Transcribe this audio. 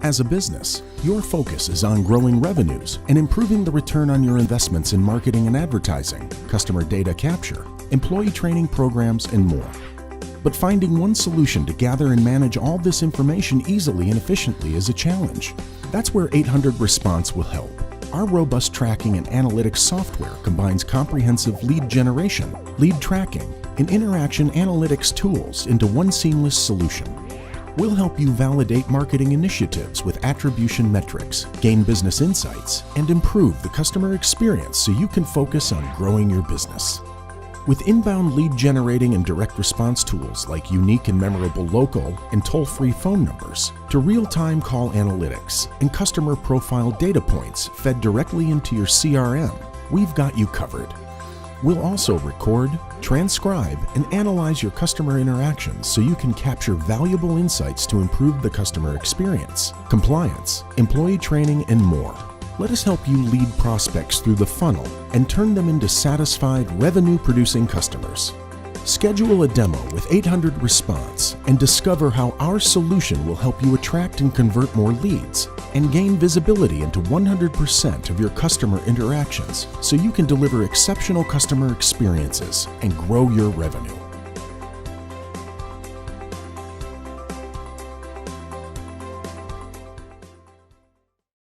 As a business, your focus is on growing revenues and improving the return on your investments in marketing and advertising, customer data capture, employee training programs, and more. But finding one solution to gather and manage all this information easily and efficiently is a challenge. That's where 800 Response will help. Our robust tracking and analytics software combines comprehensive lead generation, lead tracking, and interaction analytics tools into one seamless solution. We'll help you validate marketing initiatives with attribution metrics, gain business insights, and improve the customer experience so you can focus on growing your business. With inbound lead generating and direct response tools like unique and memorable local and toll-free phone numbers, to real-time call analytics and customer profile data points fed directly into your CRM, we've got you covered. We'll also record, transcribe, and analyze your customer interactions so you can capture valuable insights to improve the customer experience, compliance, employee training, and more. Let us help you lead prospects through the funnel and turn them into satisfied, revenue-producing customers. Schedule a demo with 800 Response and discover how our solution will help you attract and convert more leads and gain visibility into 100% of your customer interactions so you can deliver exceptional customer experiences and grow your revenue.